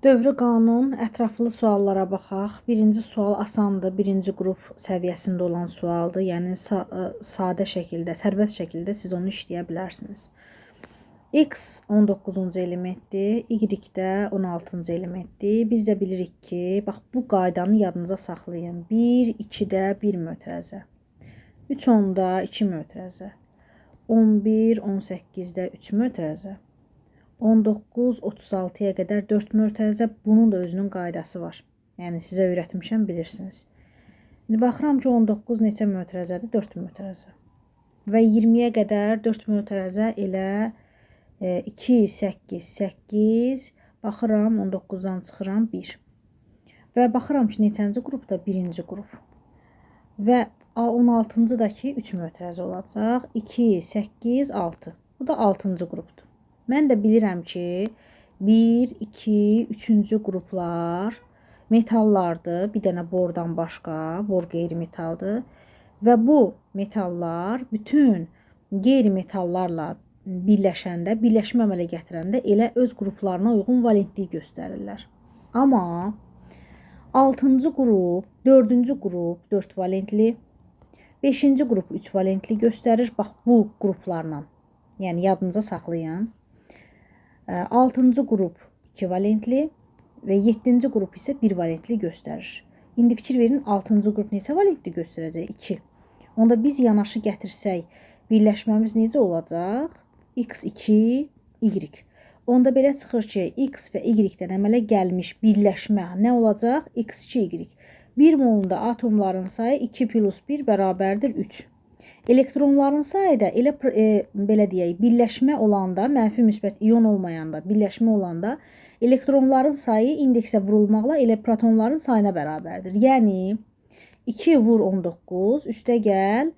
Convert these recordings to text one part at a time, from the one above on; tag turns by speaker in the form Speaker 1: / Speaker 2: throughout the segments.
Speaker 1: Dövrü qanun, ətraflı suallara baxaq. Birinci sual asandır, birinci qrup səviyyəsində olan sualdır. Yəni sadə şəkildə, sərbəst şəkildə siz onu işləyə bilərsiniz. X 19-cu elementdir, Y də 16-cı elementdir. Biz də bilirik ki, bax bu qaydanı yadınıza saxlayın. 1, 2-də 1 mötərizə, 3 10-da 2 mötərizə, 11, 18-də 3 mötərizə, 19, 36-ya qədər 4 mötərizə, bunun da özünün qaydası var. Yəni sizə öyrətmişəm, bilirsiniz. İndi baxıram ki, 19 neçə mötərizədir? 4 mötərizə. Və 20-yə qədər 4 mötərizə elə 2, 8, 8, baxıram 19-dan çıxıram 1. Və baxıram ki, neçənci qrupda? Birinci qrup. Və 16-cı da ki, 3 mötərizə olacaq. 2, 8, 6. Bu da 6-cı qrupdur. Mən də bilirəm ki, 1, 2, 3-cü qruplar metallardır. Bir dənə bordan başqa, bor qeyri-metaldır. Və bu metallar bütün qeyri-metallarla birləşəndə, birləşmə əmələ gətirəndə elə öz qruplarına uyğun valentlik göstərirlər. Amma 6-cı qrup, 4-cü qrup 4 valentli, 5-ci qrup 3 valentli göstərir. Bax bu qruplarla, yəni yadınıza saxlayın. 6-cı qrup 2 valentli və 7-ci qrup isə 1 valentli göstərir. İndi fikir verin, 6-cı qrup neçə valentli göstərəcək? 2. Onda biz yanaşı gətirsək, birləşməmiz necə olacaq? X2, Y. Onda belə çıxır ki, X və Y-dən əmələ gəlmiş birləşmə nə olacaq? X2, Y. 1 molunda atomların sayı 2 plus 1 bərabərdir 3. Elektronların sayı da elə belə deyək, birləşmə olanda, mənfi müsbət ion olmayanda, birləşmə olanda elektronların sayı indeksə vurulmaqla elə protonların sayına bərabərdir. Yəni 2 vur 19, üstə gəl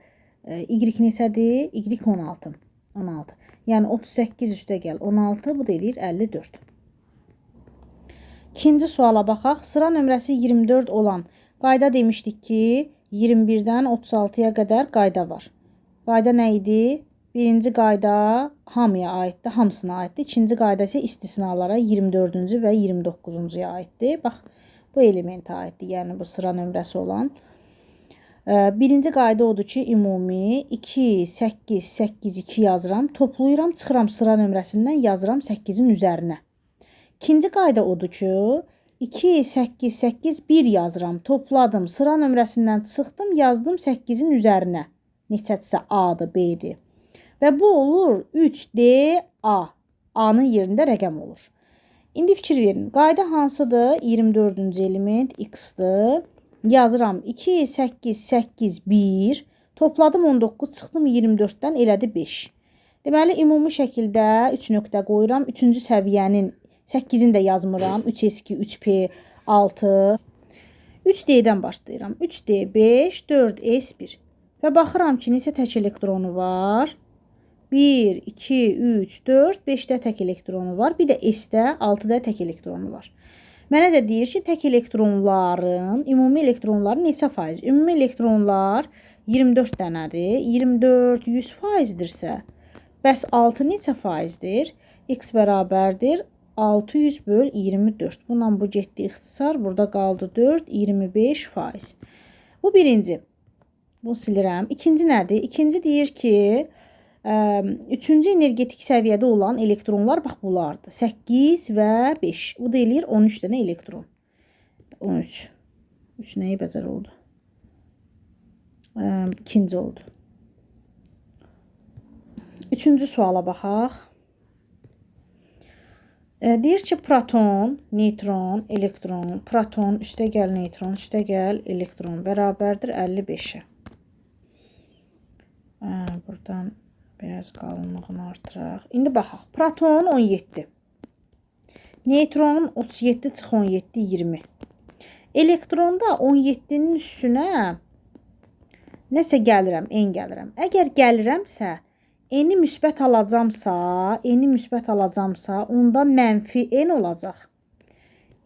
Speaker 1: Y neçədir? Y 16. 16. Yəni 38 üstə gəl 16, bu da eləyir 54. İkinci suala baxaq. Sıra nömrəsi 24 olan qayda demişdik ki, 21-dən 36-ya qədər qayda var. Qayda nə idi? Birinci qayda hamıya aiddir, hamısına aiddir. İkinci qayda isə istisnalara 24-cü və 29-cuya aiddir. Bax, bu elementə aiddir, yəni bu sıra nömrəsi olan. Birinci qayda odur ki, ümumi 2, 8, 8, 2 yazıram, toplayıram, çıxıram sıra nömrəsindən, yazıram 8-in üzərinə. İkinci qayda odur ki, 2, 8, 8, 1 yazıram, topladım, sıra nömrəsindən çıxdım, yazdım 8-in üzərinə. Neçədirsə A-dır, B-dir. Və bu olur 3D-A. A-nın yerində rəqəm olur. İndi fikir verin. Qayda hansıdır? 24-cü element X-dır. Yazıram 2, 8, 8, 1. Topladım 19, çıxdım 24-dən, elədi 5. Deməli, ümumi şəkildə 3 nöqtə qoyuram. 3-cü səviyyənin 8-ini də yazmıram. 3S2, 3P, 6. 3D-dən başlayıram. 3D, 5, 4S1. Və baxıram ki, neçə tək elektronu var? 1, 2, 3, 4, 5-də tək elektronu var. Bir də S-də 6-da tək elektronu var. Mənə də deyir ki, tək elektronların, ümumi elektronların neçə faiz? Ümumi elektronlar 24 dənədir. 24 100 faizdirsə, bəs 6 neçə faizdir? X bərabərdir 600 böl 24. Bununla bu getdi ixtisar. Burada qaldı 4, 25 faiz. Bu birinci. Bunu silirəm. İkinci nədir? İkinci deyir ki, 3-cü energetik səviyyədə olan elektronlar bax bunlardır. 8 və 5. Bu da eləyir 13 dənə elektron. 13. 3 nəyi bəcər oldu? İkinci oldu. Üçüncü suala baxaq. Deyir ki, proton, neytron, elektron, proton, üstə gəl neytron, üstə gəl elektron bərabərdir 55-ə. Buradan biraz qalınlığını artıraq. İndi baxaq. Proton 17. Neytron 37 çıx 17, 20. Elektronda 17-nin üstünə nəsə gəlirəm, n gəlirəm. Əgər gəlirəmsə, n-i müsbət alacamsa, onda mənfi n olacaq.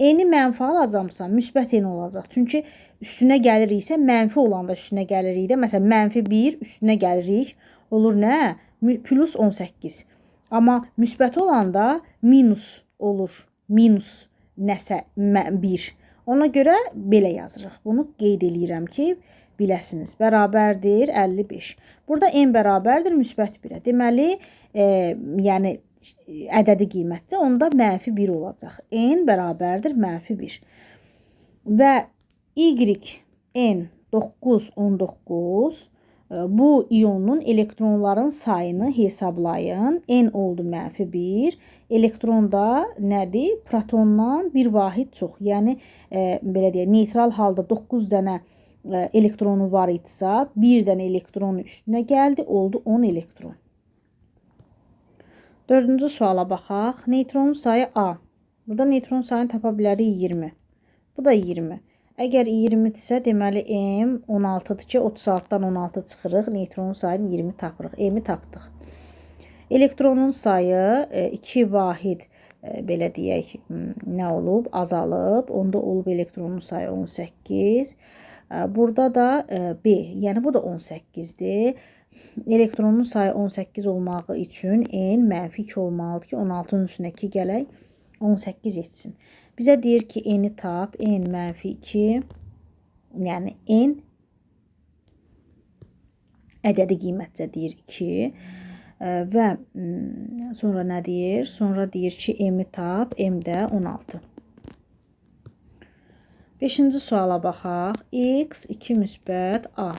Speaker 1: N-i mənfi alacamsa, müsbət n olacaq. Çünki üstünə gəliriksə, mənfi olanda üstünə gəlirik də. Məsələn, mənfi 1 üstünə gəlirik. Olur nə? Plus 18. Amma müsbət olanda minus olur. Minus nəsə 1. Ona görə belə yazırıq. Bunu qeyd eləyirəm ki, biləsiniz. Bərabərdir 55. Burada n bərabərdir müsbət 1-ə. Deməli, yəni ədədi qiymətdə onda -1 olacaq. N bərabərdir -1. Və y n 919 bu iyonun elektronların sayını hesablayın. N oldu -1. Elektron da nədir? Protondan bir vahid çox. Yəni belə deyək, neytral halda 9 dənə elektronu var idisə, 1 dənə elektronu üstünə gəldi, oldu 10 elektron. 4-cü suala baxaq. Neytronun sayı A. Burada neytron sayını tapa bilərik 20. Bu da 20. Əgər 20-dirsə, deməli M 16-dır ki, 36-dan 16 çıxırıq. Neytronun sayını 20 tapırıq. M-i tapdıq. Elektronun sayı 2 vahid belə deyək, nə olub? Azalıb. Onda olub elektronun sayı 18. Burada da B, yəni bu da 18-dir. Elektronun sayı 18 olmağı üçün N -2 olmalıdır ki, 16-nın üstünə 2 gələk, 18 etsin. Bizə deyir ki, N-i tap, N -2, yəni N ədədi qiymətcə deyir 2 və sonra nə deyir? Sonra deyir ki, M-i tap, M də 16. 5-ci suala baxaq. X 2 müsbət A.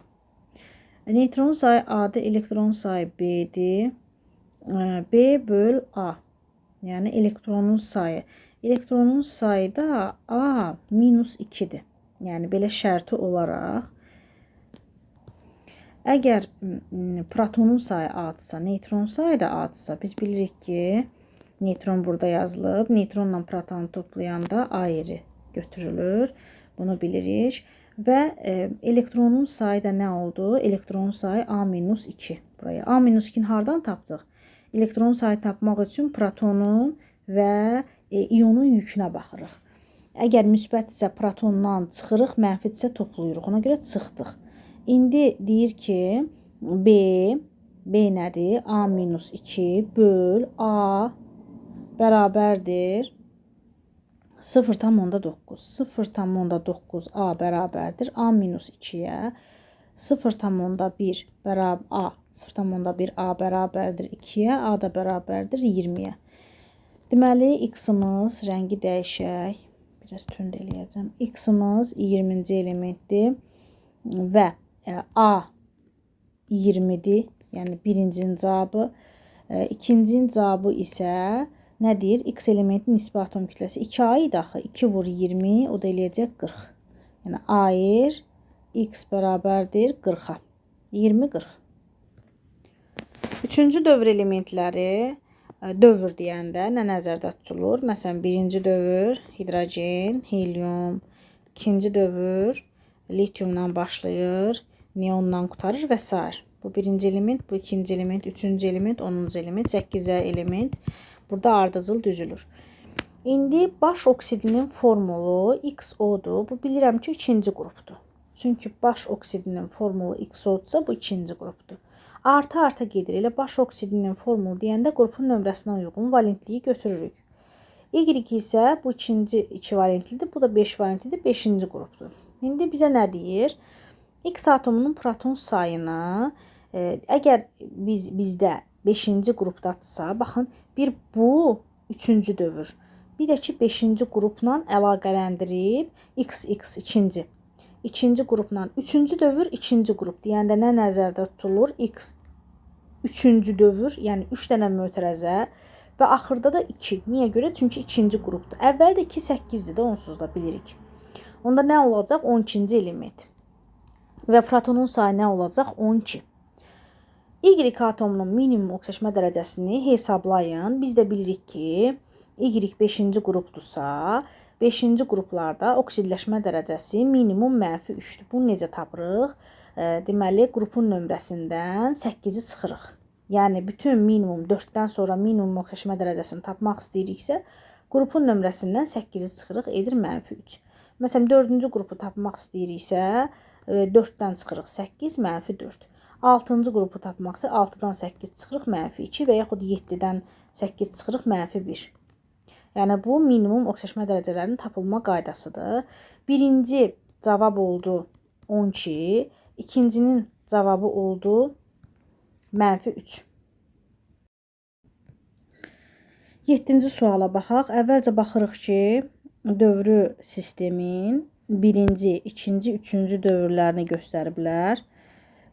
Speaker 1: Neytron sayı A-dır, elektron sayı B-dir. B böl A. Yəni elektronun sayı. Elektronun sayı da A -2-dir. Yəni belə şərti olaraq əgər protonun sayı A-dırsa, neytron sayı da A-dırsa, biz bilirik ki, neytron burada yazılıb. Neytronla protonu toplayanda A yeri götürülür. Bunu bilirik. Və elektronun sayı da nə oldu? Elektronun sayı A-2. Buraya A-2-ni hardan tapdıq? Elektronun sayı tapmaq üçün protonun və iyonun yükünə baxırıq. Əgər müsbətdirsə protondan çıxırıq, mənfidirsə toplayırıq. Ona görə çıxdıq. İndi deyir ki, B nədir? A-2 böl A bərabərdir 0,9. 0,9 A bərabərdir A-2-yə. 0,1 A 0,1 A bərabərdir 2-yə. A da bərabərdir 20-yə. Deməli, X-ımız rəngi dəyişək. Biraz tünd eləyəcəm. X-ımız 20-ci elementdir və A 20-dir. Yəni birincinin cavabı. İkincinin cavabı isə nə deyir? X elementin nisbi atom kütləsi 2A idi axı. 2 vur 20, o da eləyəcək 40. Yəni A yer X bərabərdir 40-a. 20-40. Üçüncü dövr elementləri dövr deyəndə nə nəzərdə tutulur? Məsələn, birinci dövr hidrogen, helium, ikinci dövr litiumdan başlayır, neondan qutarır və s. Bu birinci element, bu ikinci element, üçüncü element, 10-cu element, 8-ci element. Burada ardıcıl düzülür. İndi baş oksidinin formulu XO-dur. Bu bilirəm ki, ikinci qrupdur. Çünki baş oksidinin formulu XO-dursa bu ikinci qrupdur. Arta gedir. Elə baş oksidinin formulu deyəndə qrupun nömrəsinə uyğun valentliyi götürürük. Y isə bu ikinci 2 valentlidir. Bu da 5 valentlidir. 5-ci qrupdur. İndi bizə nə deyir? X atomunun proton sayını əgər bizdə 5-ci qrupdadırsa, baxın, bir bu 3-cü dövr. Bir də ki, 5-ci qrupla əlaqələndirib X ikinci. İkinci qrupla 3-cü dövr, 2-ci qrup deyəndə nə nəzərdə tutulur? X 3-cü dövr, yəni 3 dənə mötərəzə və axırda da 2. Niyə görə? Çünki 2-ci qrupdur. Əvvəldə 2, 8-dir də, onsuz da bilirik. Onda nə olacaq? 12-ci element. Və protonun sayı nə olacaq? 12. Y atomunun minimum oksidaşma dərəcəsini hesablayın. Biz də bilirik ki, Y 5-ci qrupdursa, 5-ci qruplarda oksidləşmə dərəcəsi minimum -3-dür. Bunu necə tapırıq? Deməli, qrupun nömrəsindən 8-i çıxırıq. Yəni, bütün minimum 4-dən sonra minimum oksidaşma dərəcəsini tapmaq istəyiriksə, qrupun nömrəsindən 8-i çıxırıq, edir -3. Məsələn, 4-cü qrupu tapmaq istəyiriksə, 4-dən çıxırıq 8, -4. 6-cı qrupu tapmaqsa 6-dan 8 çıxırıq -2 və yaxud 7-dən 8 çıxırıq -1. Yəni bu minimum oksijeşmə dərəcələrinin tapılma qaydasıdır. Birinci cavab oldu 12, ikincinin cavabı oldu -3. 7-ci suala baxaq. Əvvəlcə baxırıq ki, dövrü sistemin birinci, ikinci, üçüncü dövrlərini göstəriblər.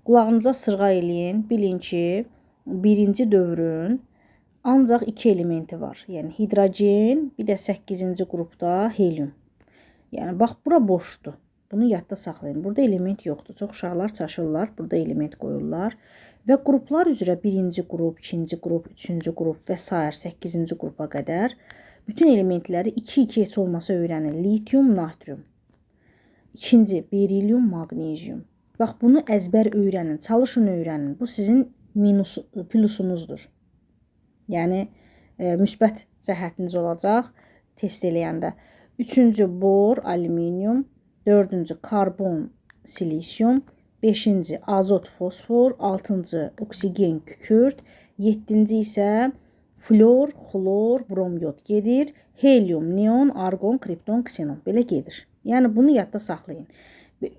Speaker 1: Qulağınıza sırğa eləyin. Bilin ki, birinci dövrün ancaq 2 elementi var. Yəni hidrogen, bir də 8-ci qrupda helium. Yəni bax, bura boşdur. Bunu yadda saxlayın. Burada element yoxdur. Çox uşaqlar çaşırlar. Burada element qoyurlar. Və qruplar üzrə birinci qrup, ikinci qrup, üçüncü qrup və s. 8-ci qrupa qədər bütün elementləri 2-2 heç olmasa öyrənin. Litium, natrium. İkinci, berilyum, magnezium. Bax, bunu əzbər öyrənin, çalışın öyrənin. Bu sizin plusunuzdur. Yəni, müsbət cəhətiniz olacaq test eləyəndə. Üçüncü, bor, alüminium. Dördüncü, karbon, silisium. Beşinci, azot, fosfor. Altıncı, oksigen, kükürt. Yeddinci isə flor, xlor, bromyod gedir. Helium, neon, argon, kripton, ksenon. Belə gedir. Yəni, bunu yadda saxlayın.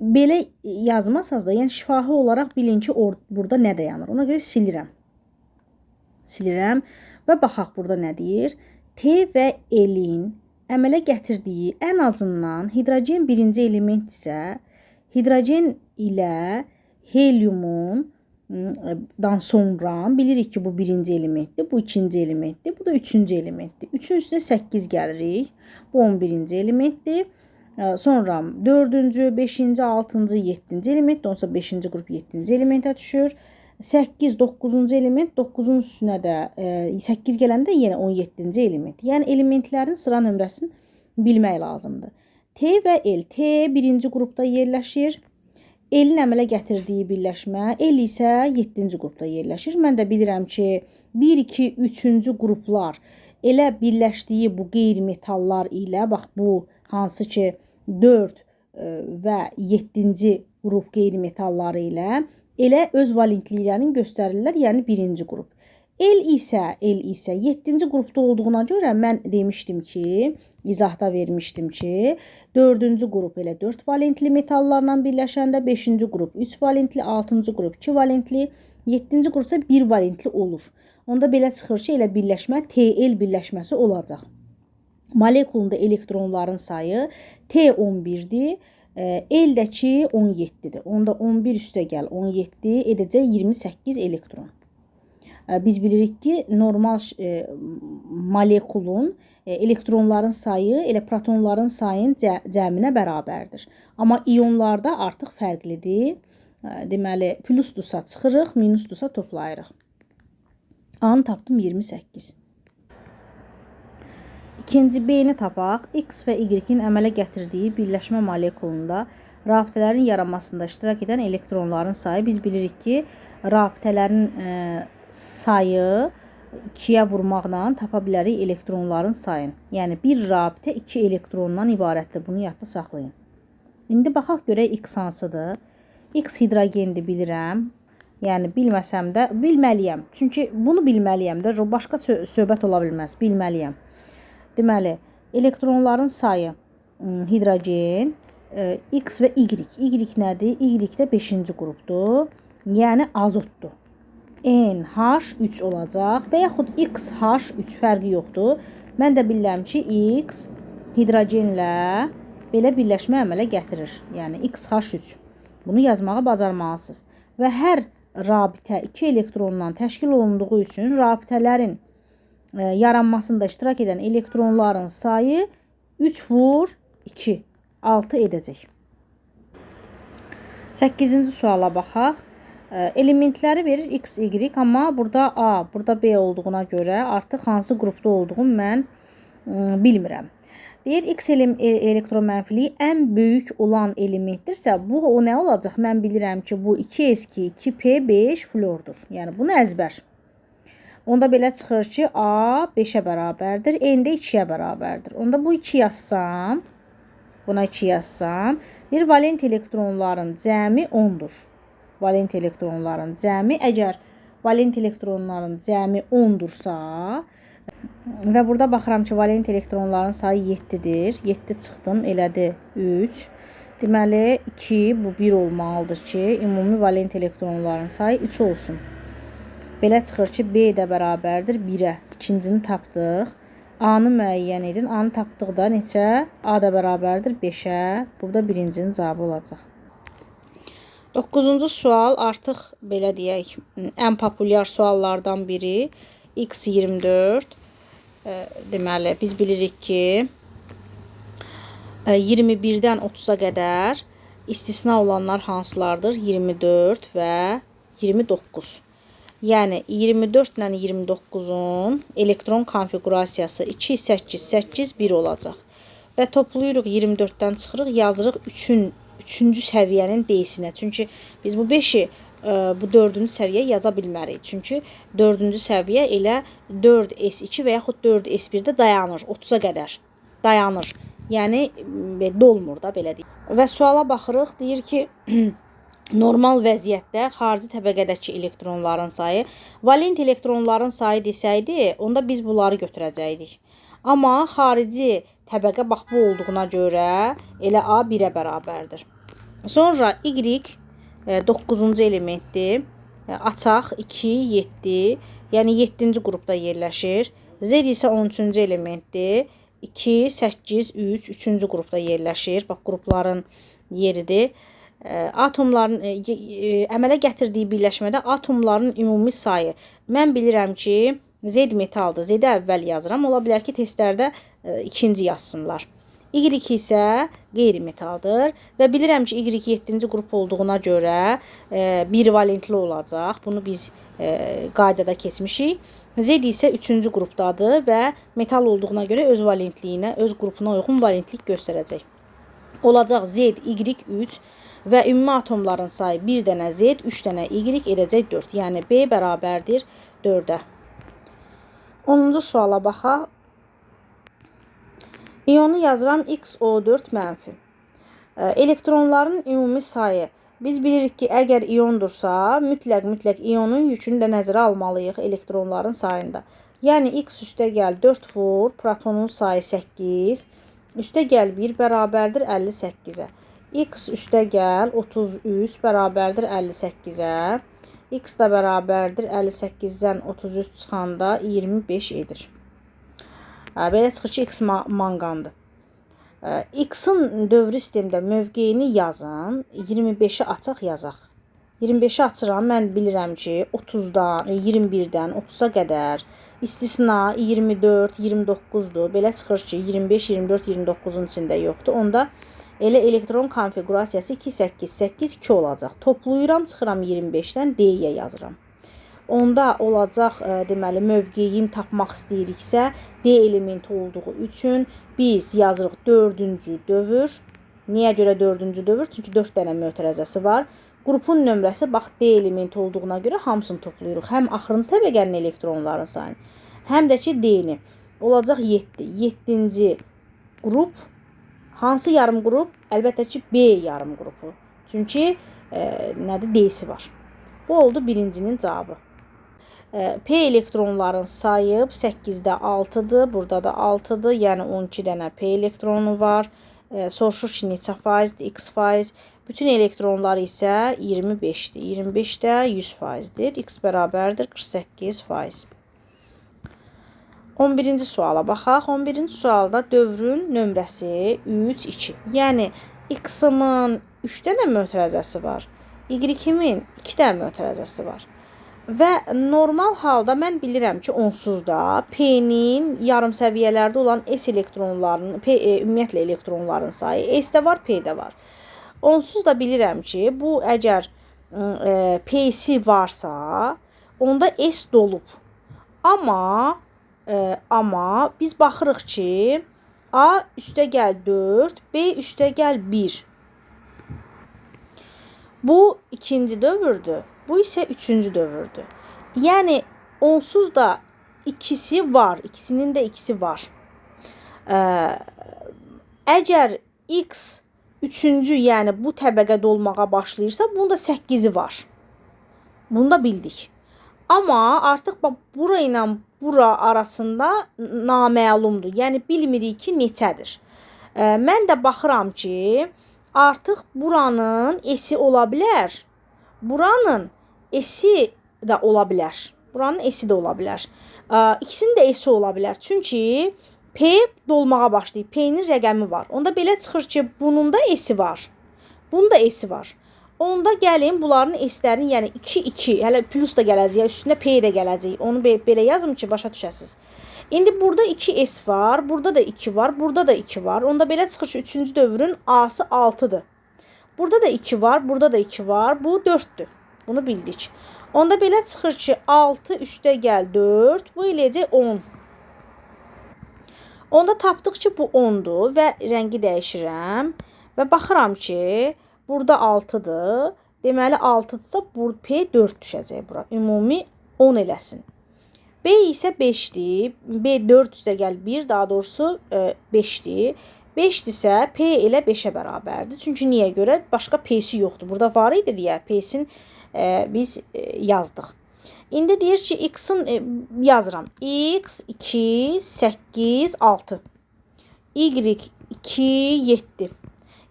Speaker 1: Belə yazmasaz da, yəni şifahi olaraq bilin ki, burada nə dayanır. Ona görə silirəm. Silirəm və baxaq burada nə deyir? T və L-in əmələ gətirdiyi ən azından hidrogen birinci element isə hidrogen ilə heliumun dan sonra bilirik ki, bu birinci elementdir, bu ikinci elementdir, bu da üçüncü elementdir. Üçün üstünə 8 gəlirik. Bu 11-ci elementdir. Sonra 4-cü, 5-ci, 6-cı, 7-ci element, onsa 5-ci qrup 7-ci elementə düşür. 8, 9-cu element, 9-un üstünə də 8 gələndə yenə 17-ci element. Yəni elementlərin sıra nömrəsini bilmək lazımdır. T və L. T birinci qrupda yerləşir. L-in əmələ gətirdiyi birləşmə, L isə 7-ci qrupda yerləşir. Mən də bilirəm ki, 1, 2, 3-cü qruplar elə birləşdiyi bu qeyri-metallar ilə, bax bu hansı ki 4 və 7-ci qrup qeyri-metalları ilə elə öz valentliklərini göstərirlər, yəni birinci qrup. L isə 7-ci qrupda olduğuna görə mən demişdim ki, izahda vermişdim ki, 4-cü qrup elə 4 valentli metallarla birləşəndə 5-ci qrup 3 valentli, 6-cı qrup 2 valentli, 7-ci qrup isə 1 valentli olur. Onda belə çıxır ki, elə birləşmə TL birləşməsi olacaq. Molekulunda elektronların sayı T11-dir, L-dəki 17-dir. Onda 11 üstə gəl 17 edəcək 28 elektron. Biz bilirik ki, normal molekulun elektronların sayı elə protonların sayının cəminə bərabərdir. Amma iyonlarda artıq fərqlidir. Deməli, plusdursa çıxırıq, minusdursa toplayırıq. A-nı tapdım 28. İkinci B-ni tapaq. X və Y-in əmələ gətirdiyi birləşmə molekulunda rabitələrin yaranmasında iştirak edən elektronların sayı. Biz bilirik ki, rabitələrin sayı 2-yə vurmaqla tapa bilərik elektronların sayını. Yəni, bir rabitə 2 elektrondan ibarətdir. Bunu yadda saxlayın. İndi baxaq görək X hansıdır. X hidrogendir bilirəm. Yəni, bilməsəm də bilməliyəm. Çünki bunu bilməliyəm də. Başqa söhbət ola bilməz. Bilməliyəm. Deməli, elektronların sayı hidrogen, X və Y. Y nədir? Y də 5-ci qrupdur. Yəni, azotdur. NH3 olacaq və yaxud XH3 fərqi yoxdur. Mən də bilirəm ki, X hidrogenlə belə birləşmə əmələ gətirir. Yəni, XH3. Bunu yazmağı bacarmalısınız. Və hər rabitə 2 elektrondan təşkil olunduğu üçün rabitələrin yaranmasında iştirak edən elektronların sayı 3 vur 2, 6 edəcək. 8-ci suala baxaq. Elementləri verir X, Y, amma burada A, burada B olduğuna görə artıq hansı qrupda olduğunu mən bilmirəm. Deyir, X elektronmənfiliyi ən böyük olan elementdirsə, bu o nə olacaq? Mən bilirəm ki, bu 2s2, 2p5 flordur. Yəni, bunu əzbər. Onda belə çıxır ki, A 5-ə bərabərdir, N də 2-yə bərabərdir. Onda bu 2 yazsam, buna 2 yazsam, bir valent elektronların cəmi 10-dur. Valent elektronların cəmi, əgər valent elektronların cəmi 10-dursa, Və burada baxıram ki, valent elektronların sayı 7-dir. 7 çıxdım, elədi 3. Deməli 2, bu 1 olmalıdır ki, ümumi valent elektronların sayı 3 olsun. Belə çıxır ki, B də bərabərdir 1-ə. İkincini tapdıq. A-nı müəyyən edin. A-nı tapdıqda neçə? A da bərabərdir 5-ə. Bu da birincinin cavabı olacaq. 9-cu sual artıq belə deyək, ən populyar suallardan biri. X24. Deməli, biz bilirik ki, 21-dən 30-a qədər istisna olanlar hansılardır? 24 və 29. Yəni 24 ilə 29-un elektron konfigurasiyası 2, 8, 8, 1 olacaq. Və toplayırıq 24-dən çıxırıq, yazırıq 3-cü səviyyənin D-sinə. Çünki biz bu 5-i bu 4-cü səviyyəyə yaza bilmərik. Çünki 4-cü səviyyə elə 4S2 və yaxud 4S1-də dayanır, 30-a qədər dayanır. Yəni dolmur da, belə deyək. Və suala baxırıq, deyir ki, normal vəziyyətdə xarici təbəqədəki elektronların sayı, valent elektronların sayı desəydi, onda biz bunları götürəcəkdik. Amma xarici təbəqə bax bu olduğuna görə elə A 1-ə bərabərdir. Sonra Y 9-cu elementdir. Açaq 2, 7, yəni 7-ci qrupda yerləşir. Z isə 13-cü elementdir. 2, 8, 3, 3-cü qrupda yerləşir. Bax, qrupların yeridir. Atomların əmələ gətirdiyi birləşmədə atomların ümumi sayı. Mən bilirəm ki, Z metaldır. Z-i əvvəl yazıram. Ola bilər ki, testlərdə ikinci yazsınlar. Y isə qeyri-metaldır və bilirəm ki, Y 7-ci qrup olduğuna görə bivalentli olacaq. Bunu biz qaydada keçmişik. Z isə 3-cü qrupdadır və metal olduğuna görə öz valentliyinə, öz qrupuna uyğun valentlik göstərəcək. Olacaq Z, Y3 və ümumi atomların sayı 1 dənə Z, 3 dənə Y edəcək 4. Yəni B bərabərdir 4-ə. 10-cu suala baxaq. İyonu yazıram XO4 mənfi. Elektronların ümumi sayı. Biz bilirik ki, əgər iyondursa, mütləq iyonun yükünü də nəzərə almalıyıq elektronların sayında. Yəni X üstəgəl 4 vur, protonun sayı 8, üstəgəl 1 bərabərdir 58-ə. X üstəgəl 33 bərabərdir 58-ə. X da bərabərdir 58-dən 33 çıxanda 25 edir. Belə çıxır ki, X manqandır. X-in dövrü sistemdə mövqeyini yazın. 25-i açaq yazaq. 25-i açıram. Mən bilirəm ki, 30-dan, 21-dən 30-a qədər istisna 24, 29-dur. Belə çıxır ki, 25, 24, 29-un içində yoxdur. Onda elə elektron konfigurasiyası 2, 8, 8, 2 olacaq. Toplayıram, çıxıram 25-dən D-yə yazıram. Onda olacaq, deməli, mövqeyin tapmaq istəyiriksə, D elementi olduğu üçün biz yazırıq 4-cü dövr. Niyə görə 4-cü dövr? Çünki 4 dənə mötərəzəsi var. Qrupun nömrəsi, bax, D elementi olduğuna görə hamısını toplayırıq. Həm axırıncı təbəqənin elektronların sayını, həm də ki, D-ni. Olacaq 7. 7-ci qrup. Hansı yarım qrup? Əlbəttə ki, B yarım qrupu. Çünki nədir? D-si var. Bu oldu birincinin cavabı. P elektronların sayı 8-də 6-dır. Burada da 6-dır. Yəni 12 dənə P elektronu var. Soruşur ki, neçə faizdir? X faiz. Bütün elektronlar isə 25-dir. 25-də 100%dir. X bərabərdir 48 faiz. 11-ci suala baxaq. 11-ci sualda dövrün nömrəsi 3, 2. Yəni, X-imin 3 dənə mötərəzəsi var. Y-imin 2 dənə mötərəzəsi var. Və normal halda mən bilirəm ki, onsuz da P-nin yarım səviyyələrdə olan S elektronlarının, ümumiyyətlə elektronların sayı S-də var, P-də var. Onsuz da bilirəm ki, bu əgər P-si varsa, onda S dolub. Amma biz baxırıq ki, A üstəgəl 4, B üstəgəl 1. Bu ikinci dövrdür. Bu isə üçüncü dövrdür. Yəni, onsuz da ikisi var. İkisinin də ikisi var. Əgər X üçüncü, yəni bu təbəqədə olmağa başlayırsa, bunun da 8-i var. Bunu da bildik. Amma artıq bura ilə bura arasında naməlumdur. Yəni bilmirik ki, neçədir. Mən də baxıram ki, artıq buranın esi ola bilər. Buranın esi də ola bilər. Buranın esi də ola bilər. İkisinin də esi ola bilər. Çünki P dolmağa başlayıb. P-nin rəqəmi var. Onda belə çıxır ki, bunun da esi var. Bunun da esi var. Onda gəlin bunların eslərini, yəni 2, 2, hələ plus da gələcək, üstünə P də gələcək. Onu belə yazım ki, başa düşəsiniz. İndi burada 2S var, burada da 2 var, burada da 2 var. Onda belə çıxır ki, 3-cü dövrün A'sı 6-dır. Burada da 2 var, burada da 2 var. Bu 4'dür. Bunu bildik. Onda belə çıxır ki, 6 üstə gəl 4. Bu eləcək 10. Onda tapdıq ki, bu 10'dur və rəngi dəyişirəm. Və baxıram ki, burada 6'dır. Deməli 6'dırsa bu P 4 düşəcək bura. Ümumi 10 eləsin. B isə 5'dir. B 4 üstə gəl 1, daha doğrusu 5'dir. 5'dirsə P elə 5'ə bərabərdir. Çünki niyə görə? Başqa P'si yoxdur. Burada var idi deyə P'sin biz yazdıq. İndi deyir ki, X'in yazıram. X 2, 8, 6. Y 2, 7.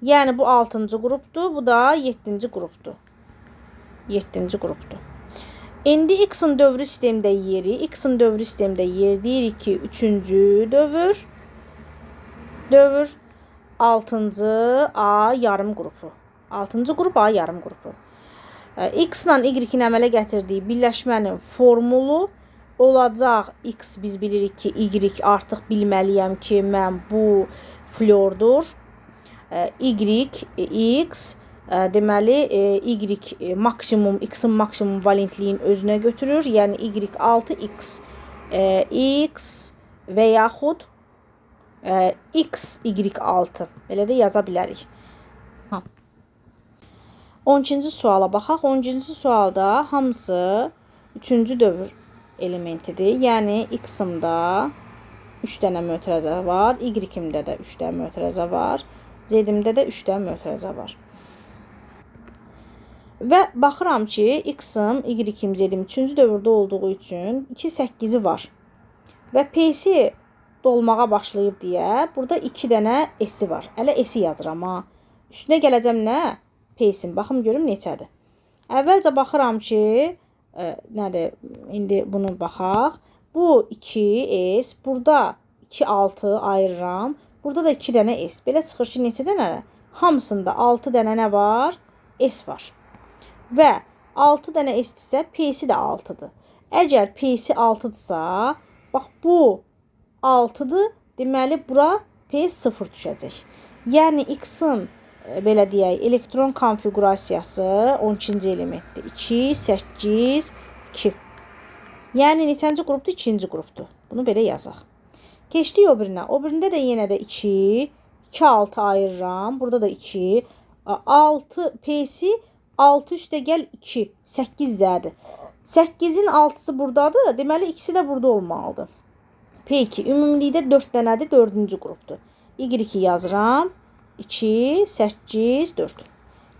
Speaker 1: Yəni bu 6-cı qrupdur, bu da 7-ci qrupdur. 7-ci qrupdur. İndi X'in dövrü sistemdə yeri, X'in dövrü sistemdə yer deyir ki, 3-cü dövr, 6-cı A yarım qrupu. 6-cı qrup A yarım qrupu. X ilə Y-in əmələ gətirdiyi birləşmənin formulu olacaq. X biz bilirik ki, Y artıq bilməliyəm ki, mən bu flordur. Y, X, deməli Y maksimum, X'in maksimum valentliyin özünə götürür. Yəni Y 6, X, X və yaxud X, Y 6. Belə də yaza bilərik. 12-ci suala baxaq. 12-ci sualda hamısı 3-cü dövr elementidir. Yəni X-imdə 3 dənə mötərizə var. Y-imdə də 3 dənə mötərizə var. Z-imdə də 3 dənə mötərizə var. Və baxıram ki, X-im, Y-im, Z-im 3-cü dövrdə olduğu üçün 2, 8'i var. Və P-si dolmağa başlayıb deyə burada 2 dənə S-i var. Hələ S-i yazıram ha. Üstünə gələcəm nə? P-sin. Baxım görüm neçədir. Əvvəlcə baxıram ki, nədir? İndi bunu baxaq. Bu 2S, burada 2, 6 ayırıram. Burada da 2 dənə S. Belə çıxır ki, neçə dənə? Hamısında 6 dənə nə var? S var. Və 6 dənə S-dirsə, P-si də 6'dır. Əgər P-si 6'dırsa, bax bu 6'dır. Deməli, bura P 0 düşəcək. Yəni, X-in belə deyək, elektron konfigurasiyası 12-ci elementdir. 2, 8, 2. Yəni, neçənci qrupdur? 2-ci qrupdur. Bunu belə yazaq. Keçdik o birinə. O birində də yenə də 2, 2, 6 ayırıram. Burada da 2, 6, P-si 6 üstə gəl 2, 8 zədir. 8'in 6'sı buradadır. Deməli, ikisi də burada olmalıdır. P2, ümumilikdə 4 dənədir, 4-cü qrupdur. Y2 yazıram. 2, 8, 4.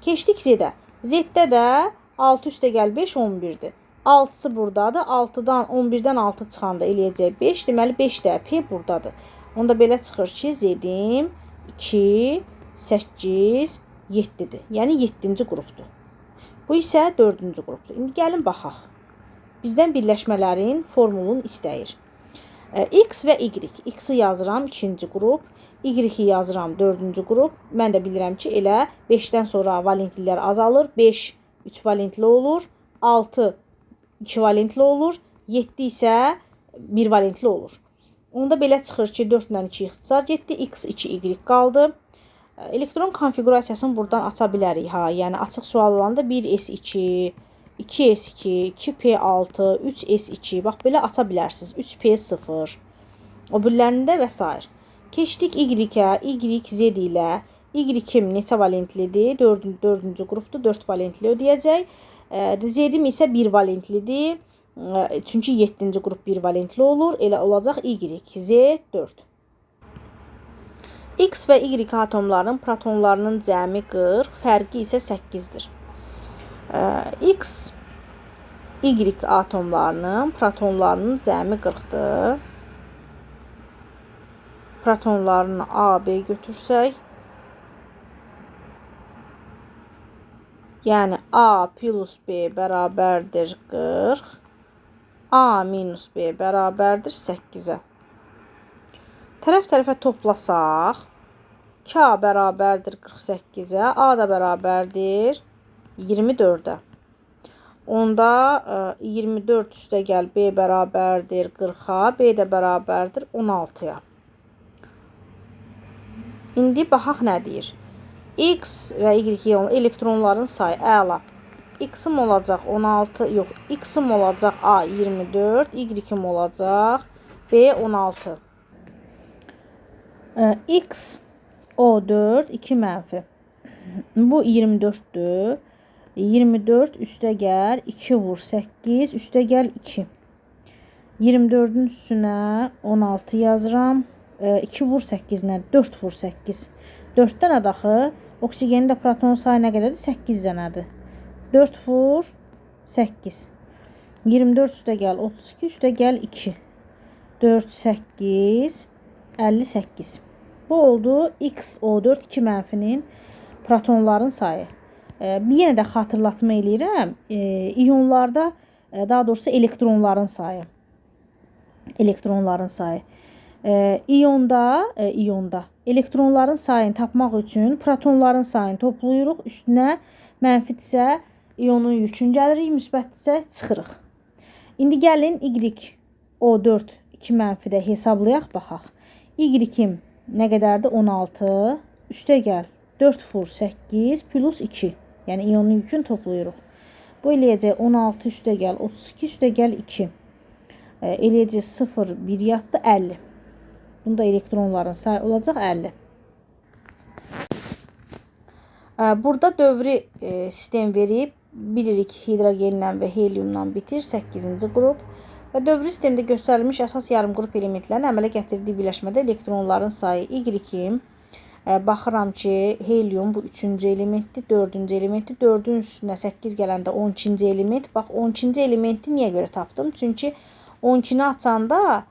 Speaker 1: Keçdik Z-də. Z-də də 6 üstə gəl 5, 11'dir. 6'sı buradadır. 6'dan 11'dən 6 çıxanda eləyəcək 5. Deməli 5 də P buradadır. Onda belə çıxır ki, Z-im 2, 8, 7'dir. Yəni 7-ci qrupdur. Bu isə 4-cü qrupdur. İndi gəlin baxaq. Bizdən birləşmələrin formulunu istəyir. X və Y. X-i yazıram 2-ci qrup. Y-i yazıram 4-cü qrup. Mən də bilirəm ki, elə 5-dən sonra valentlilər azalır. 5 3 valentli olur. 6 2 valentli olur. 7 isə 1 valentli olur. Onda belə çıxır ki, 4 ilə 2 ixtisar getdi. X 2 Y qaldı. Elektron konfigurasiyasını buradan aça bilərik. Yəni açıq sual olanda 1S2, 2S2, 2P6, 3S2. Bax, belə aça bilərsiniz. 3P0. O birlərində və s. Keçdik Y-ə. Y, Z ilə. Y-im neçə valentlidir? 4-cü qrupdur. 4 valentli ödəyəcək. Z-im isə 1 valentlidir. Çünki 7-ci qrup 1 valentli olur. Elə olacaq Y. Z 4. X və Y atomlarının protonlarının cəmi 40, fərqi isə 8'dir. X Y atomlarının protonlarının cəmi 40-dır. Protonlarını A, B götürsək, yəni A plus B bərabərdir 40, A minus B bərabərdir 8-ə. Tərəf-tərəfə toplasaq, K bərabərdir 48-ə, A da bərabərdir 24-ə. Onda 24 üstə gəl B bərabərdir 40-a, B də bərabərdir 16-ya. İndi baxaq nə deyir. X və Y elektronların sayı əla. X-im olacaq 16, yox, X-im olacaq A 24, Y-im olacaq B 16. X O4 2 mənfi. Bu 24-dür. 24 üstə gəl 2 vur 8 üstə gəl 2. 24-ün üstünə 16 yazıram. 2 vur 8 nədir? 4 vur 8. 4-dən ədaxı oksigenin də proton sayı nə qədərdir? 8 dənədir. 4 vur 8. 24 üstə gəl 32 üstə gəl 2. 4 8 58. Bu oldu XO4 2 mənfinin protonların sayı. Bir yenə də xatırlatma eləyirəm. İyonlarda, daha doğrusu elektronların sayı. Elektronların sayı. İyonda elektronların sayını tapmaq üçün protonların sayını toplayırıq. Üstünə mənfidirsə iyonun yükünü gəlirik, müsbətdirsə çıxırıq. İndi gəlin YO4 2 mənfidə hesablayaq, baxaq. Y-im nə qədərdir? 16. Üstə gəl 4 vur 8 plus 2. Yəni iyonun yükünü toplayırıq. Bu eləyəcək 16 üstə gəl 32 üstə gəl 2. Eləyəcək 0 1 yaddı 50. Bunda elektronların sayı olacaq 50. Burada dövri sistem verib, bilirik hidrogenlə və heliumla bitir 8-ci qrup. Və dövri sistemdə göstərilmiş əsas yarım qrup elementlərin əmələ gətirdiyi birləşmədə elektronların sayı Y-im. Baxıram ki, helium bu 3-cü elementdir, 4-cü elementdir. 4-ün üstünə 8 gələndə 12-ci element. Bax, 12-ci elementi niyə görə tapdım? Çünki 12-ni açanda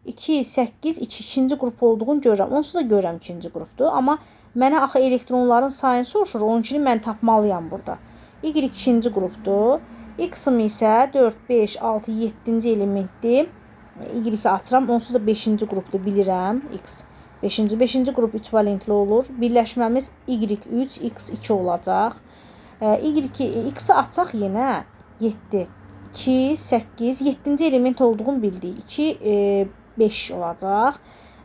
Speaker 1: 2, 8, 2-ci qrup olduğunu görürəm. Onsuz da görürəm 2-ci qrupdur. Amma mənə axı elektronların sayını soruşur. 12-ni mən tapmalıyam burada. Y 2-ci qrupdur. X-im isə 4, 5, 6, 7-ci elementdir. Y-i açıram. Onsuz da 5-ci qrupdur, bilirəm. X 5-ci qrup 3 valentli olur. Birləşməmiz Y3, X2 olacaq. X-i açaq yenə 7, 2, 8, 7-ci element olduğunu bildik. 2, 5 olacaq.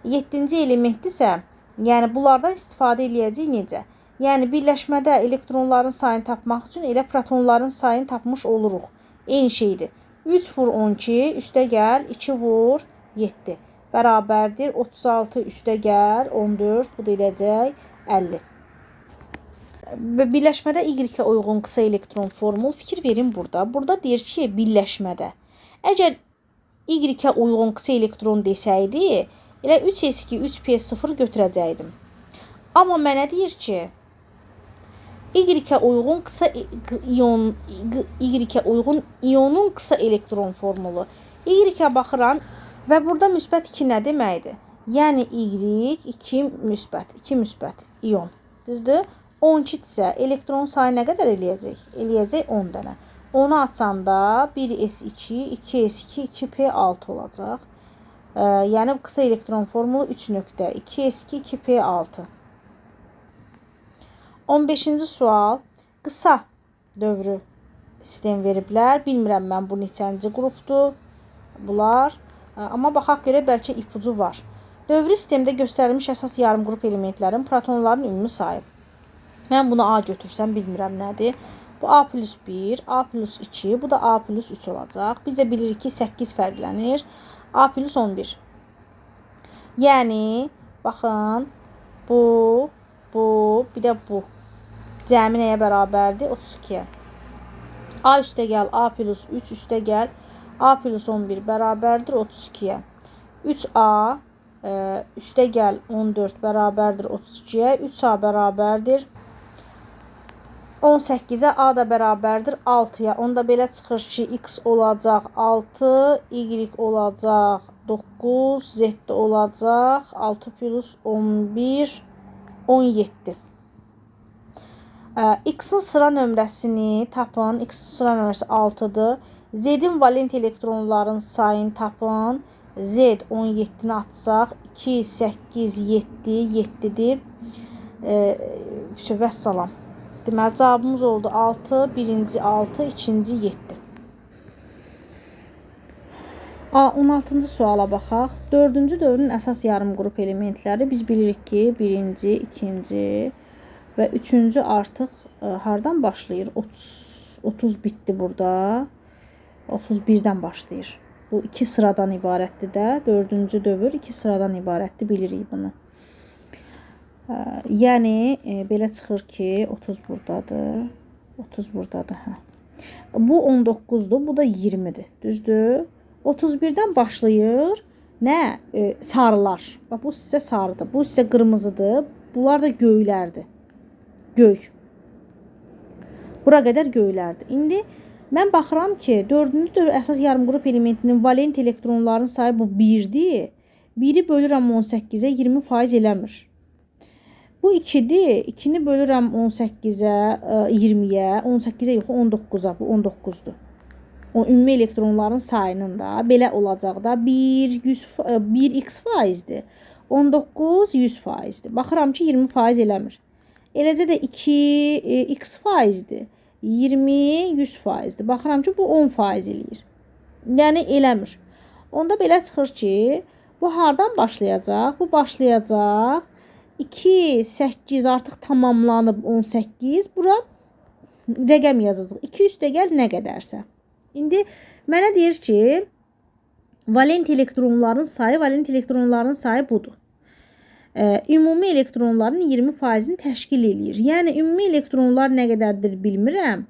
Speaker 1: 7-ci elementdirsə, yəni bunlardan istifadə eləyəcək necə? Yəni birləşmədə elektronların sayını tapmaq üçün elə protonların sayını tapmış oluruq. Eyni şeydir. 3 vur 12 üstə gəl 2 vur 7. Bərabərdir 36 üstə gəl 14. Bu da eləyəcək 50. Birləşmədə Y-ə uyğun qısa elektron formul fikir verin burada. Burada deyir ki, birləşmədə. Əgər Y-ə uyğun qısa elektron desəydi, elə 3s2, 3p0 götürəcəkdim. Amma mənə deyir ki, Y-ə uyğun qısa Y-ə uyğun iyonun qısa elektron formulu. Y-ə baxıram və burada müsbət 2 nə deməkdir? Yəni Y2 müsbət, 2 müsbət iyon. Düzdür? 12 isə elektron sayı nə qədər eləyəcək? Eləyəcək 10 dənə. Onu açanda 1s2, 2s2, 2p6 olacaq. Yəni qısa elektron formulu 3 nöqtə, 2s2, 2p6. 15-ci sual. Qısa dövrü sistem veriblər. Bilmirəm mən bu neçənci qrupdur. Bunlar. Amma baxaq görə bəlkə ipucu var. Dövrü sistemdə göstərilmiş əsas yarım qrup elementlərin protonların ümumi sayı. Mən bunu A götürsəm bilmirəm nədir. Bu A plus 1, A plus 2, bu da A plus 3 olacaq. Biz də bilirik ki 8 fərqlənir. A plus 11. Yəni, baxın, bu, bir də bu. Cəmi nəyə bərabərdir? 32-yə. A üstə gəl, A plus 3 üstə gəl. A plus 11 bərabərdir 32-yə. 3A üstə gəl 14 bərabərdir 32-yə. 3A bərabərdir 18-ə A da bərabərdir 6-ya. Onda belə çıxır ki, X olacaq 6, Y olacaq 9, Z də olacaq 6 plus 11, 17. X-in sıra nömrəsini tapın. X-in sıra nömrəsi 6-dır. Z-in valent elektronların sayını tapın. Z 17-ni atsaq 2, 8, 7, 7-dir. Vəssalam. Deməli, cavabımız oldu 6, birinci 6, ikinci 7. 16-cı suala baxaq. 4-cü dövrün əsas yarım qrup elementləri biz bilirik ki, birinci, ikinci və üçüncü artıq hardan başlayır? 30 bitdi burada. 31-dən başlayır. Bu iki sıradan ibarətdir də. 4-cü dövr iki sıradan ibarətdir, bilirik bunu. Yəni, belə çıxır ki, 30 buradadır. 30 buradadır. Bu 19-dur, bu da 20-dir. Düzdür? 31-dən başlayır. Nə? Sarılar. Bax, bu sizə sarıdır. Bu sizə qırmızıdır. Bunlar da göylərdir. Göy. Bura qədər göylərdir. İndi mən baxıram ki, 4-cü dövr əsas yarımqrup elementinin valent elektronların sayı bu 1-dir. 1-i bölürəm 18-ə 20% eləmir. Bu 2-dir. 2-ni bölürəm 18-ə 20-yə, 18-ə yox, 19-a. Bu 19-dur. O ümumi elektronların sayının da belə olacaq da 1x faizdir. 19 100%dir. Baxıram ki, 20% eləmir. Eləcə də 2x faizdir. 20 100%dir. Baxıram ki, bu 10% eləyir. Yəni eləmir. Onda belə çıxır ki, bu hardan başlayacaq? Bu başlayacaq 2, 8 artıq tamamlanıb 18. Bura rəqəm yazacaq. 2 üstə gəl nə qədərsə. İndi mənə deyir ki, valent elektronların sayı budur. Ümumi elektronların 20%-ni təşkil eləyir. Yəni, ümumi elektronlar nə qədərdir bilmirəm.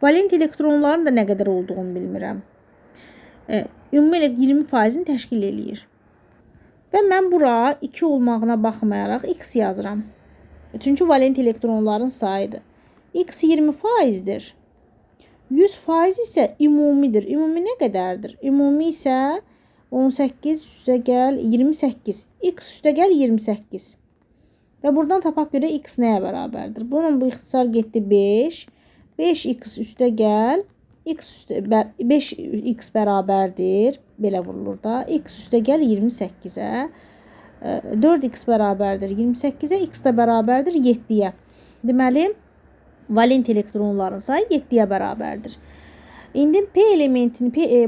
Speaker 1: Valent elektronların da nə qədər olduğunu bilmirəm. Ümumi 20%-ni təşkil eləyir. Və mən bura 2 olmağına baxmayaraq x yazıram. Çünki valent elektronların sayıdır. X 20%dir. 100% isə ümumidir. Ümumi nə qədərdir? Ümumi isə 18 üstə gəl 28. X üstə gəl 28. Və buradan tapaq görə x nəyə bərabərdir? Bunun bu ixtisar getdi 5. 5x üstə gəl. 5x bərabərdir. Belə vurulur da. X üstə gəl 28-ə. 4x bərabərdir 28-ə. X də bərabərdir 7-yə. Deməli, valent elektronların sayı 7-yə bərabərdir. İndi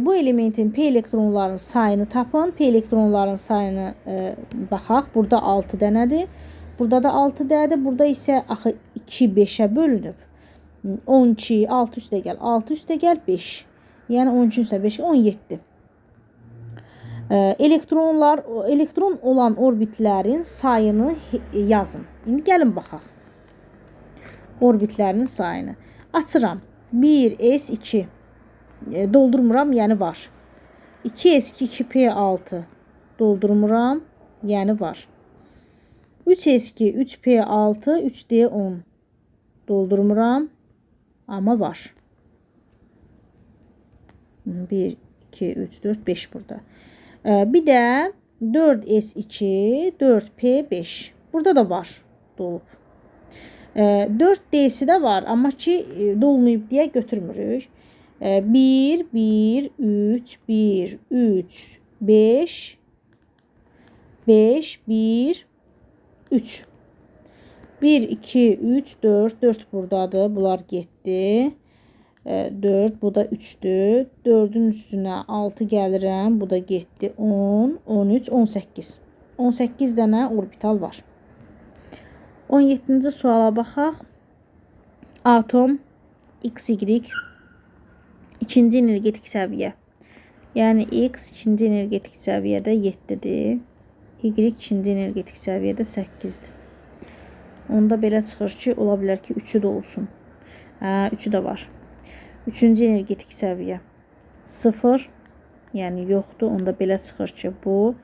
Speaker 1: bu elementin P elektronların sayını tapın. P elektronların sayını baxaq. Burada 6 dənədir. Burada da 6 dənədir. Burada isə axı 2 5-ə bölünüb. 12, 6 üstə gəl. 6 üstə gəl 5. Yəni 13 üstə 5, 17. Elektron olan orbitlərin sayını yazın. İndi gəlin baxaq. Orbitlərin sayını. Açıram. 1s2. Doldurmuram, yəni var. 2s2, 2p6. Doldurmuram, yəni var. 3s2, 3p6, 3d10. Doldurmuram, amma var. 1, 2, 3, 4, 5 burada. Bir də 4s2, 4p5. Burada da var, dolub. 4d'si də var, amma ki dolmayıb deyə götürmürük. 1, 1, 3, 1, 3, 5, 5, 1, 3. 1, 2, 3, 4, 4 buradadır. Bunlar getdi. 4, bu da 3'dür. 4'ün üstünə 6 gəlirəm. Bu da getdi. 10, 13, 18. 18 dənə orbital var. 17-ci suala baxaq. Atom XY ikinci energetik səviyyə. Yəni X ikinci energetik səviyyədə 7-dir. Y ikinci energetik səviyyədə 8-dir. Onda belə çıxır ki, ola bilər ki, 3'ü də olsun. 3'ü də var. Üçüncü energetik səviyyə 0, yəni yoxdur. Onda belə çıxır ki, bu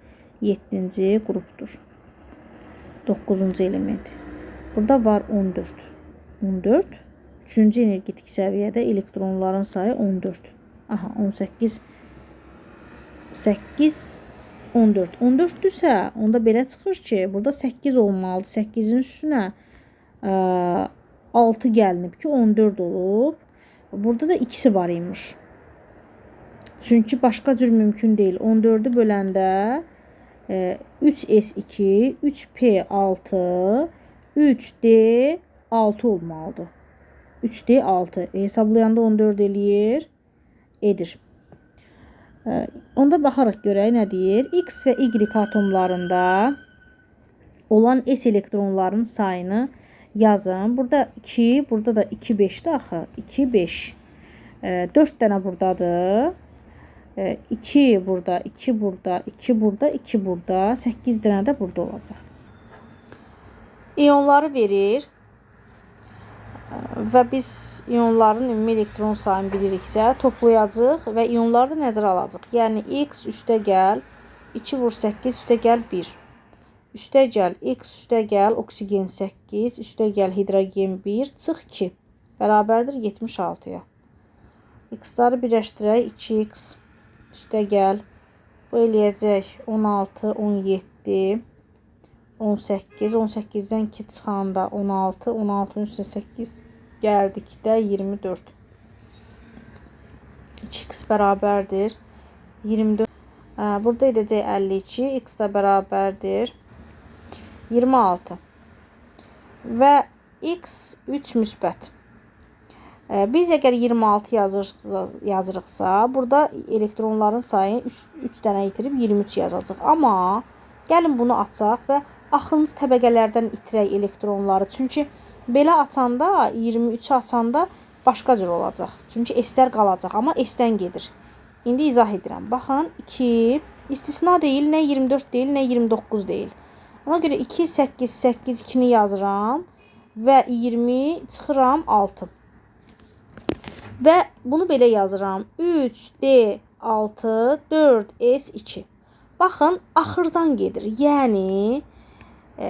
Speaker 1: 7-ci qrupdur. 9-cu element. Burada var 14. 14. 3-cü energetik səviyyədə elektronların sayı 14. Aha, 18. 8, 14. 14-dürsə, onda belə çıxır ki, burada 8 olmalıdır. 8-in üstünə 6 gəlinib ki, 14 olub. Burada da ikisi var imiş. Çünki başqa cür mümkün deyil. 14-ü böləndə 3S2, 3P6, 3D6 olmalıdır. 3D6. Hesablayanda 14 eləyir. Edir. Onda baxaraq görək nə deyir. X və Y atomlarında olan S elektronların sayını yazın. Burada 2, burada da 2, 5'də axı. 2, 5. 4 dənə buradadır. 2 burada, 2 burada, 2 burada, 2 burada. 8 dənə də burada olacaq. İyonları verir. Və biz iyonların ümumi elektron sayını biliriksə, toplayacaq və iyonları da nəzərə alacaq. Yəni, x üstəgəl 2 vur 8 üstəgəl 1. Üstəgəl x üstəgəl oksigen 8, üstəgəl hidrogen 1, çıx 2. Bərabərdir 76-ya. X-ları birləşdirək, 2x üstəgəl. Bu eləyəcək 16, 17, 18, 18-dən 2 çıxanda 16, 16-nın üstünə 8 gəldikdə 24. 2x bərabərdir 24. Burada edəcək 52, x da bərabərdir 26. Və x 3 müsbət. Biz əgər 26 yazırıqsa, burada elektronların sayı 3 dənə itirib 23 yazacaq. Amma gəlin bunu açaq və axırıncı təbəqələrdən itirək elektronları. Çünki belə açanda, 23 açanda başqa cür olacaq. Çünki S-lər qalacaq, amma S-dən gedir. İndi izah edirəm. Baxın, 2 istisna deyil, nə 24 deyil, nə 29 deyil. Ona görə 2, 8, 8, 2-ni yazıram və 20 çıxıram 6. Və bunu belə yazıram. 3, D, 6, 4, S, 2. Baxın, axırdan gedir. Yəni,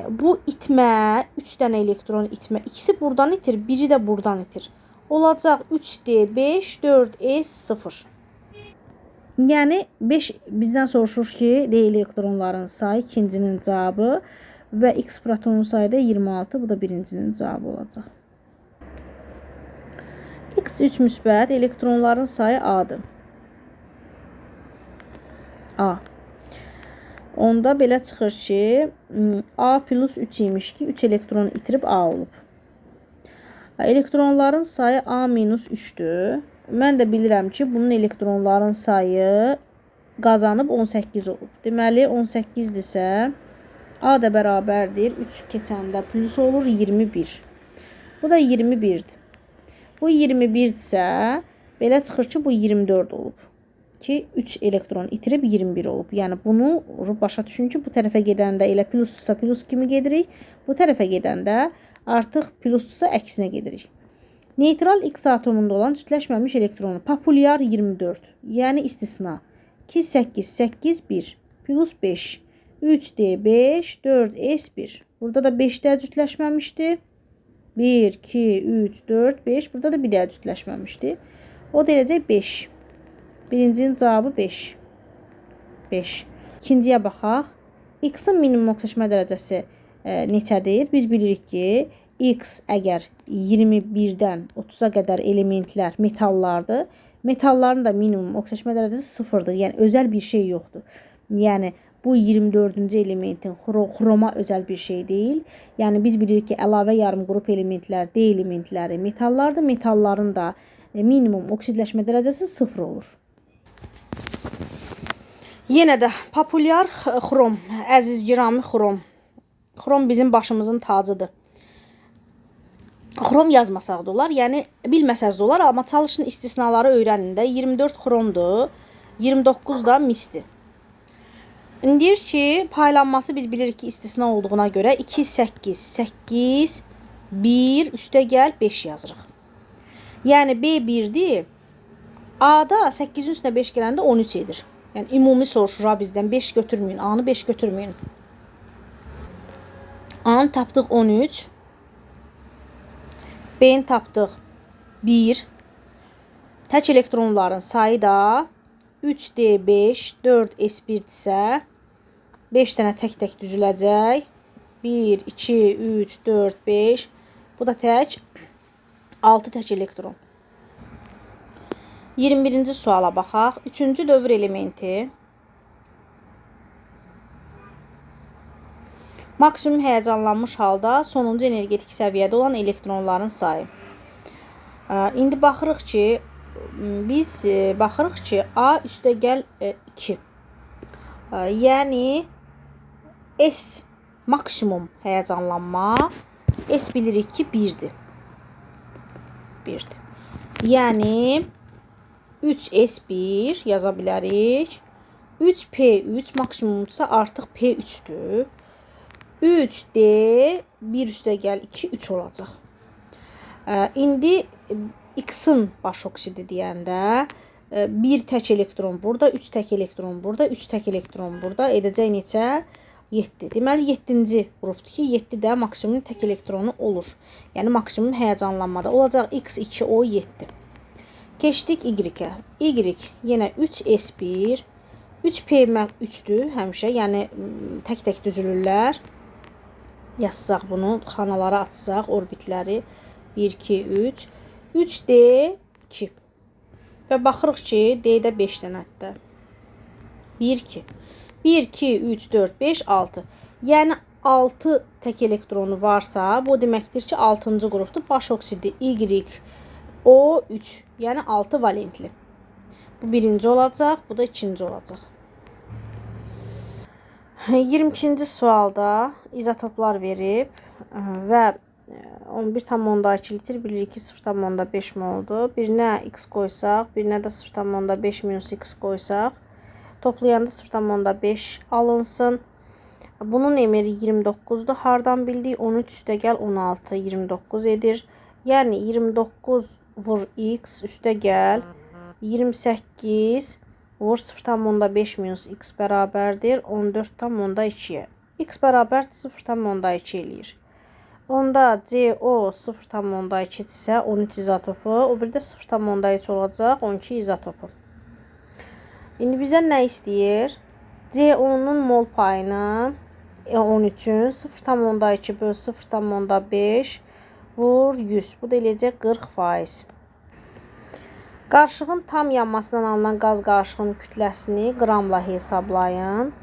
Speaker 1: bu itmə, 3 dənə elektron itmə, ikisi buradan itir, biri də buradan itir. Olacaq 3D, 5, 4S, 0. Yəni, 5 bizdən soruşur ki, D elektronların sayı ikincinin cavabı və X protonun sayı da 26, bu da birincinin cavabı olacaq. X 3 müsbət, elektronların sayı A-dır. A. Onda belə çıxır ki, A plus 3 imiş ki, 3 elektron itirib A olub. Elektronların sayı A minus 3'dür. Mən də bilirəm ki, bunun elektronların sayı qazanıb 18 olub. Deməli, 18-dirsə, A da bərabərdir. 3 keçəndə plus olur 21. Bu da 21'dir. Bu 21-dirsə, belə çıxır ki, bu 24 olub. Ki 3 elektron itirib 21 olub. Yəni bunu başa düşün ki, bu tərəfə gedəndə elə plusdursa plus kimi gedirik. Bu tərəfə gedəndə artıq plusdursa əksinə gedirik. Neytral X atomunda olan cütləşməmiş elektronu. Populyar 24. Yəni istisna. 2, 8, 8, 1. Plus 5. 3D, 5, 4S, 1. Burada da 5-də cütləşməmişdir. 1, 2, 3, 4, 5. Burada da bir də cütləşməmişdir. O da eləcək 5. Birincinin cavabı 5. 5. İkinciyə baxaq. X-in minimum oksidaşma dərəcəsi neçədir? Biz bilirik ki, X əgər 21-dən 30-a qədər elementlər metallardır. Metalların da minimum oksidaşma dərəcəsi 0-dır. Yəni, özəl bir şey yoxdur. Yəni, bu 24-cü elementin xroma özəl bir şey deyil. Yəni, biz bilirik ki, əlavə yarım qrup elementlər, D elementləri metallardır. Metalların da minimum oksidləşmə dərəcəsi 0 olur. Yenə də populyar xrom, əziz girami xrom. Xrom bizim başımızın tacıdır. Xrom yazmasaq da olar, yəni bilməsəz də olar, amma çalışın istisnaları öyrənin də. 24 xromdur, 29 da misdir. İndi deyir ki, paylanması biz bilirik ki, istisna olduğuna görə 2, 8, 8, 1, üstəgəl 5 yazırıq. Yəni B1-dir, A-da 8-in üstünə 5 gələndə 13 edir. Yəni ümumi soruşur bizdən, 5 götürməyin, A-nı 5 götürməyin. A-nı tapdıq 13. B-ni tapdıq 1. Tək elektronların sayı da 3D5, 4S1-dirsə 5 dənə tək-tək düzüləcək. 1, 2, 3, 4, 5. Bu da tək 6 tək elektron. 21-ci suala baxaq. 3-cü dövr elementi maksimum həyəcanlanmış halda sonuncu energetik səviyyədə olan elektronların sayı. İndi baxırıq ki, A üstəgəl 2. Yəni S maksimum həyəcanlanma, S bilirik ki 1-dir. 1-dir. Yəni 3S1 yaza bilərik. 3P3 maksimumdursa artıq P3-dür. 3D 1 üstəgəl 2 3 olacaq. İndi X-in baş oksidi deyəndə 1 tək elektron burada, 3 tək elektron burada, 3 tək elektron burada edəcək neçə? 7. Deməli 7-ci qrupdur ki, 7 də maksimum tək elektronu olur. Yəni maksimum həyəcanlanmada olacaq X2O 7. Keçdik Y-ə. Y yenə 3S1, 3P3-dür həmişə, yəni tək-tək düzülürlər. Yazsaq bunu, xanalara açsaq orbitləri 1, 2, 3, 3D2 və baxırıq ki, D-də 5 dənədir. 1, 2, 1, 2, 3, 4, 5, 6. Yəni 6 tək elektronu varsa, bu deməkdir ki, 6-cı qrupdur. Baş oksidi YO3, yəni 6 valentli. Bu birinci olacaq, bu da ikinci olacaq. 22-ci sualda izotoplar verib və 11,2 litr, bilirik ki 0,5 moldur. Birinə X qoysaq, birinə də 0,5 minus X qoysaq, toplayanda 0,5 alınsın. Bunun emeri 29-dur. Hardan bildik? 13 üstəgəl 16, 29 edir. Yəni 29 vur X üstəgəl 28 vur 0,5 minus X bərabərdir 14,2-yə. X bərabər 0,2 eləyir. Onda CO 0,2-dirsə 13 izotopu, o bir də 0,3 olacaq 12 izotopu. İndi bizə nə istəyir? CO-nun mol payını 13-ün 0,2 böl 0,5 vur 100. Bu da eləyəcək 40%. Qarışığın tam yanmasından alınan qaz qarışığının kütləsini qramla hesablayın.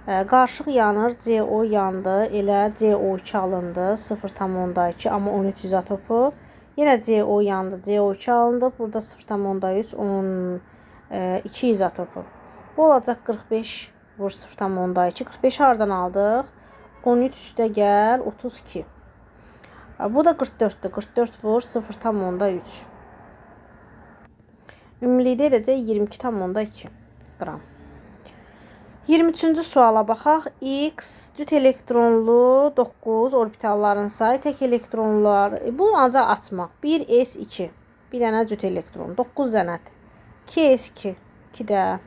Speaker 1: Qarışıq yanır, CO yandı, elə CO2 alındı, 0,2, amma 13 izotopu. Yenə CO yandı, CO2 alındı, burada 0,3, 12 izotopu. Bu olacaq 45 vur 0,2. 45 hardan aldıq? 13 üstəgəl 32. Bu da 44-dür. 44 vur 0,3. Ümumilikdə edəcək 22,2 qram. 23-cü suala baxaq. X cüt elektronlu 9 orbitalların sayı, tək elektronlar. Bunu ancaq açmaq. 1S2. Bir dənə cüt elektron. 9 dənədir. 2S2. 2 də.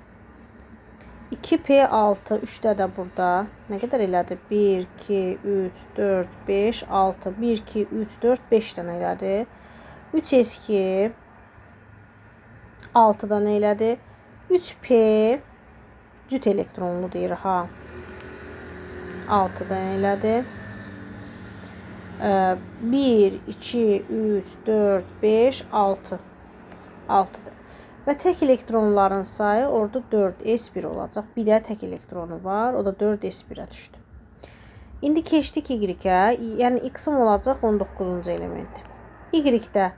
Speaker 1: 2P6. 3 də burada. Nə qədər elədi? 1, 2, 3, 4, 5, 6. 1, 2, 3, 4, 5 dənə elədi. 3S2. 6 da nə elədi? 3P cüt elektronlu deyir ha. 6 da nə elədi? 1, 2, 3, 4, 5, 6. 6 da. Və tək elektronların sayı orada 4S1 olacaq. Bir də tək elektronu var. O da 4S1-ə düşdü. İndi keçdik Y-ə. Yəni X-im olacaq 19-cu element. Y-də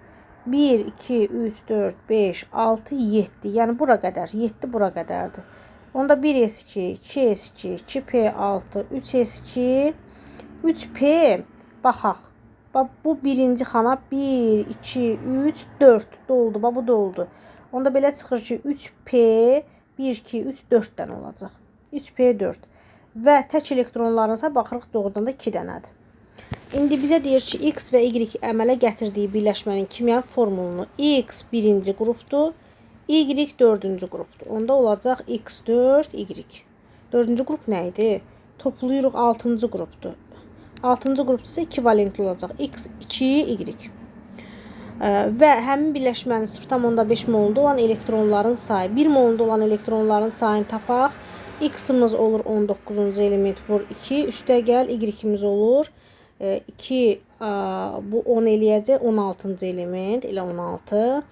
Speaker 1: 1, 2, 3, 4, 5, 6, 7. Yəni bura qədər. 7 bura qədərdir. Onda 1S2, 2S2, 2P6, 3S2, 3P. Baxaq. Bu birinci xana 1, 2, 3, 4 doldu. Bu doldu. Onda belə çıxır ki 3P 1, 2, 3, 4 dənə olacaq. 3P4. Və tək elektronlarınsa baxırıq doğrudan da 2 dənədir. İndi bizə deyir ki, X və Y əmələ gətirdiyi birləşmənin kimya formulunu X birinci qrupdur, Y dördüncü qrupdur. Onda olacaq X4, Y. Dördüncü qrup nə idi? Toplayırıq 6-cı qrupdur. 6-cı qrup isə 2 valentli olacaq. X2, Y. Və həmin birləşmənin 0,5 molunda olan elektronların sayı, 1 molunda olan elektronların sayını tapaq. X-ımız olur 19-cu element vur 2, üstəgəl Y-imiz olur 2, bu 10 eləyəcək 16-cı element, elə 16,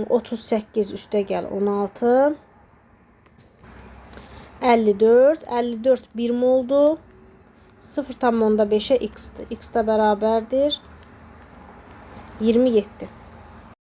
Speaker 1: 38 üstəgəl 16, 54, 54 1 moldur, 0,5'e X-dir, X də bərabərdir 27.